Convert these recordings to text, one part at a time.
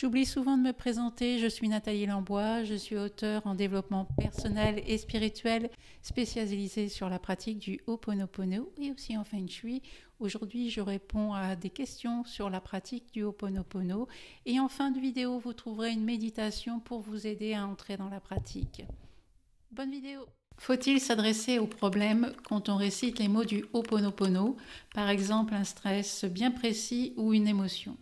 J'oublie souvent de me présenter, je suis Nathalie Lambois, je suis auteure en développement personnel et spirituel spécialisée sur la pratique du Ho'oponopono et aussi en Feng Shui. Aujourd'hui, je réponds à des questions sur la pratique du Ho'oponopono et en fin de vidéo, vous trouverez une méditation pour vous aider à entrer dans la pratique. Bonne vidéo! Faut-il s'adresser au problème quand on récite les mots du Ho'oponopono, par exemple un stress bien précis ou une émotion?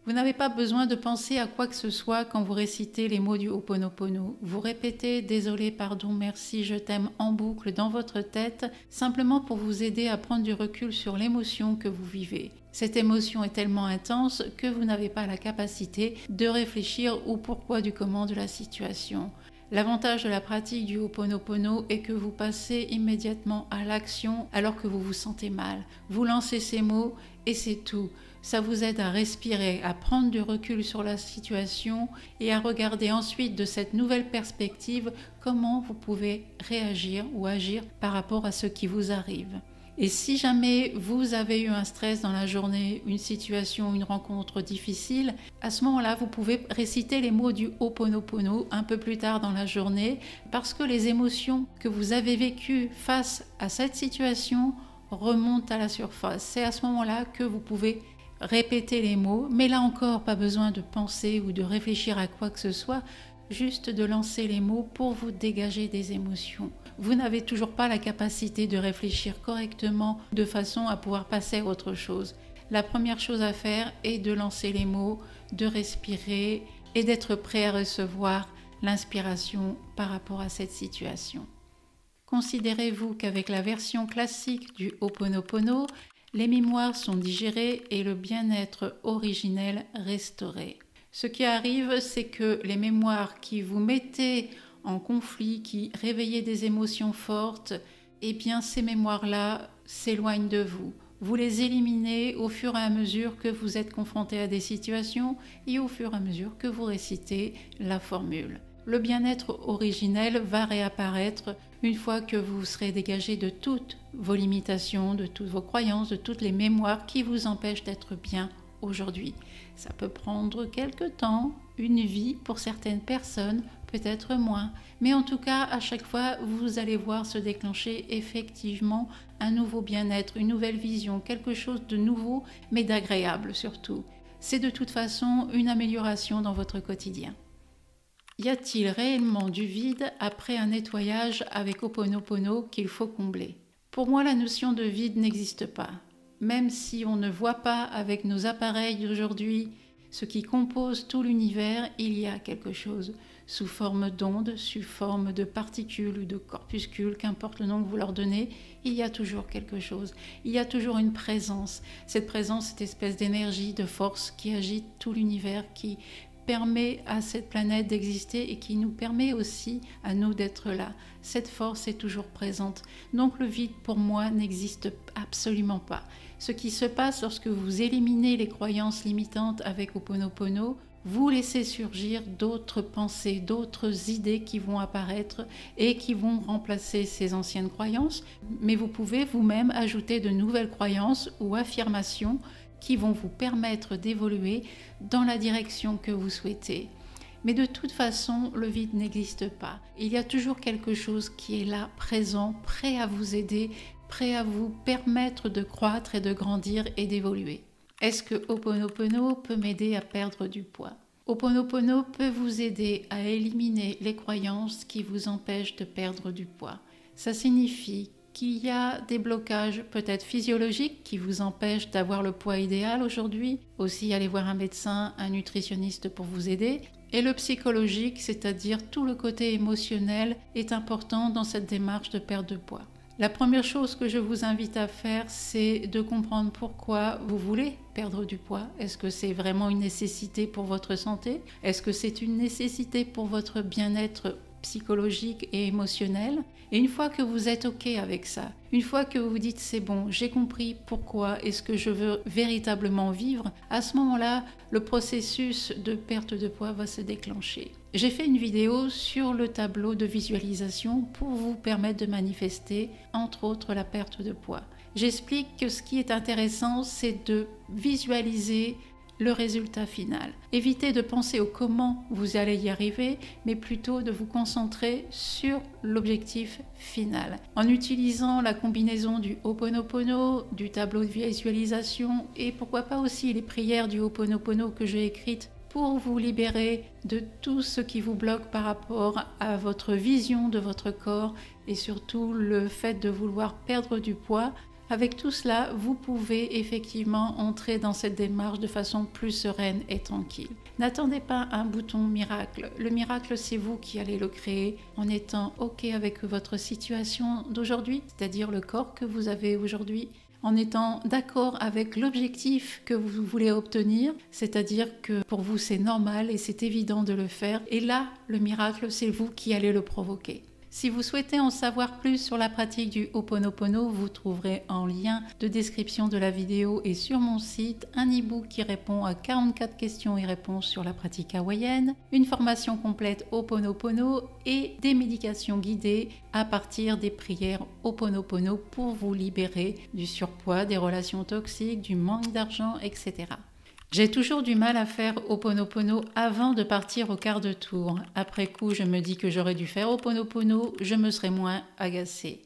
Vous n'avez pas besoin de penser à quoi que ce soit quand vous récitez les mots du Ho'oponopono. Vous répétez « désolé, pardon, merci, je t'aime » en boucle dans votre tête, simplement pour vous aider à prendre du recul sur l'émotion que vous vivez. Cette émotion est tellement intense que vous n'avez pas la capacité de réfléchir au pourquoi du comment de la situation. L'avantage de la pratique du Ho'oponopono est que vous passez immédiatement à l'action alors que vous vous sentez mal. Vous lancez ces mots et c'est tout. Ça vous aide à respirer, à prendre du recul sur la situation et à regarder ensuite de cette nouvelle perspective comment vous pouvez réagir ou agir par rapport à ce qui vous arrive. Et si jamais vous avez eu un stress dans la journée, une situation, une rencontre difficile, à ce moment-là, vous pouvez réciter les mots du Ho'oponopono un peu plus tard dans la journée parce que les émotions que vous avez vécues face à cette situation remontent à la surface. C'est à ce moment-là que vous pouvez répéter les mots, mais là encore, pas besoin de penser ou de réfléchir à quoi que ce soit, juste de lancer les mots pour vous dégager des émotions. Vous n'avez toujours pas la capacité de réfléchir correctement de façon à pouvoir passer à autre chose. La première chose à faire est de lancer les mots, de respirer et d'être prêt à recevoir l'inspiration par rapport à cette situation. Considérez-vous qu'avec la version classique du Ho'oponopono, les mémoires sont digérées et le bien-être originel restauré. Ce qui arrive, c'est que les mémoires qui vous mettaient en conflit, qui réveillaient des émotions fortes, eh bien ces mémoires-là s'éloignent de vous. Vous les éliminez au fur et à mesure que vous êtes confronté à des situations et au fur et à mesure que vous récitez la formule. Le bien-être originel va réapparaître une fois que vous serez dégagé de toutes vos limitations, de toutes vos croyances, de toutes les mémoires qui vous empêchent d'être bien aujourd'hui. Ça peut prendre quelque temps, une vie pour certaines personnes, peut-être moins. Mais en tout cas, à chaque fois, vous allez voir se déclencher effectivement un nouveau bien-être, une nouvelle vision, quelque chose de nouveau, mais d'agréable surtout. C'est de toute façon une amélioration dans votre quotidien. Y a-t-il réellement du vide après un nettoyage avec Ho'oponopono qu'il faut combler? Pour moi, la notion de vide n'existe pas. Même si on ne voit pas avec nos appareils d'aujourd'hui ce qui compose tout l'univers, il y a quelque chose sous forme d'ondes, sous forme de particules ou de corpuscules, qu'importe le nom que vous leur donnez, il y a toujours quelque chose. Il y a toujours une présence. Cette présence, cette espèce d'énergie, de force qui agite tout l'univers, qui permet à cette planète d'exister et qui nous permet aussi à nous d'être là. Cette force est toujours présente. Donc le vide pour moi n'existe absolument pas. Ce qui se passe lorsque vous éliminez les croyances limitantes avec Ho'oponopono, vous laissez surgir d'autres pensées, d'autres idées qui vont apparaître et qui vont remplacer ces anciennes croyances, mais vous pouvez vous-même ajouter de nouvelles croyances ou affirmations qui vont vous permettre d'évoluer dans la direction que vous souhaitez. Mais de toute façon, le vide n'existe pas. Il y a toujours quelque chose qui est là, présent, prêt à vous aider, prêt à vous permettre de croître et de grandir et d'évoluer. Est-ce que Ho'oponopono peut m'aider à perdre du poids? Ho'oponopono peut vous aider à éliminer les croyances qui vous empêchent de perdre du poids. Ça signifie qu'il y a des blocages peut-être physiologiques qui vous empêchent d'avoir le poids idéal aujourd'hui. Aussi, allez voir un médecin, un nutritionniste pour vous aider. Et le psychologique, c'est-à-dire tout le côté émotionnel, est important dans cette démarche de perte de poids. La première chose que je vous invite à faire, c'est de comprendre pourquoi vous voulez perdre du poids. Est-ce que c'est vraiment une nécessité pour votre santé? Est-ce que c'est une nécessité pour votre bien-être psychologique et émotionnel? Et une fois que vous êtes OK avec ça, une fois que vous vous dites c'est bon, j'ai compris pourquoi est-ce que je veux véritablement vivre, à ce moment-là, le processus de perte de poids va se déclencher. J'ai fait une vidéo sur le tableau de visualisation pour vous permettre de manifester, entre autres, la perte de poids. J'explique que ce qui est intéressant, c'est de visualiser le résultat final. Évitez de penser au comment vous allez y arriver, mais plutôt de vous concentrer sur l'objectif final. En utilisant la combinaison du Ho'oponopono, du tableau de visualisation et pourquoi pas aussi les prières du Ho'oponopono que j'ai écrites pour vous libérer de tout ce qui vous bloque par rapport à votre vision de votre corps et surtout le fait de vouloir perdre du poids. Avec tout cela, vous pouvez effectivement entrer dans cette démarche de façon plus sereine et tranquille. N'attendez pas un bouton miracle. Le miracle, c'est vous qui allez le créer en étant OK avec votre situation d'aujourd'hui, c'est-à-dire le corps que vous avez aujourd'hui, en étant d'accord avec l'objectif que vous voulez obtenir, c'est-à-dire que pour vous c'est normal et c'est évident de le faire. Et là, le miracle, c'est vous qui allez le provoquer. Si vous souhaitez en savoir plus sur la pratique du Ho'oponopono, vous trouverez en lien de description de la vidéo et sur mon site un e-book qui répond à 44 questions et réponses sur la pratique hawaïenne, une formation complète Ho'oponopono et des médications guidées à partir des prières Ho'oponopono pour vous libérer du surpoids, des relations toxiques, du manque d'argent, etc. J'ai toujours du mal à faire Ho'oponopono avant de partir au quart de tour. Après coup, je me dis que j'aurais dû faire Ho'oponopono, je me serais moins agacée.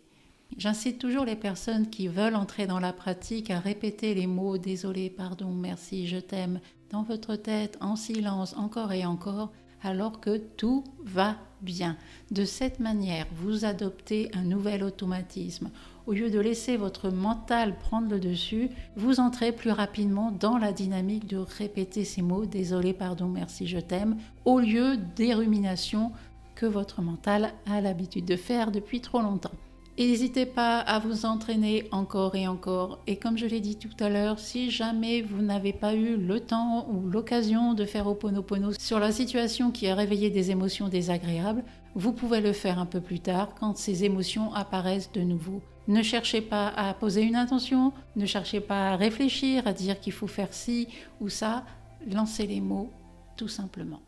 J'incite toujours les personnes qui veulent entrer dans la pratique à répéter les mots « désolé, pardon, merci, je t'aime » dans votre tête, en silence, encore et encore, alors que tout va bien. De cette manière, vous adoptez un nouvel automatisme. Au lieu de laisser votre mental prendre le dessus, vous entrez plus rapidement dans la dynamique de répéter ces mots « désolé, pardon, merci, je t'aime » au lieu des ruminations que votre mental a l'habitude de faire depuis trop longtemps. Et n'hésitez pas à vous entraîner encore et encore. Et comme je l'ai dit tout à l'heure, si jamais vous n'avez pas eu le temps ou l'occasion de faire Ho'oponopono sur la situation qui a réveillé des émotions désagréables, vous pouvez le faire un peu plus tard quand ces émotions apparaissent de nouveau. Ne cherchez pas à poser une intention, ne cherchez pas à réfléchir, à dire qu'il faut faire ci ou ça. Lancez les mots tout simplement.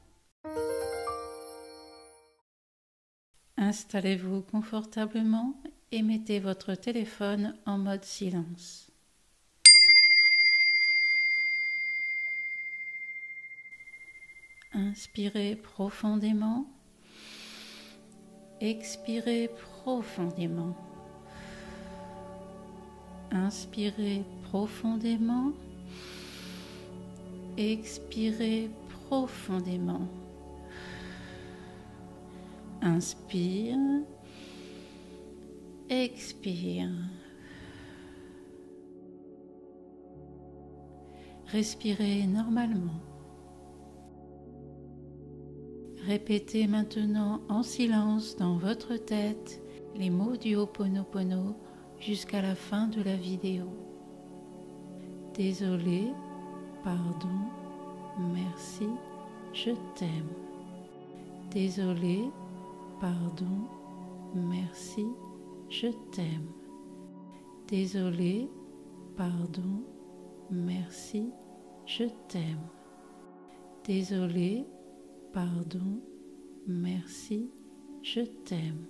Installez-vous confortablement et mettez votre téléphone en mode silence. Inspirez profondément, expirez profondément. Inspirez profondément, expirez profondément. Inspire, expire. Respirez normalement. Répétez maintenant en silence dans votre tête les mots du Ho'oponopono jusqu'à la fin de la vidéo. Désolé, pardon, merci, je t'aime. Désolé, pardon, merci, je t'aime. Désolé, pardon, merci, je t'aime. Désolé, pardon, merci, je t'aime.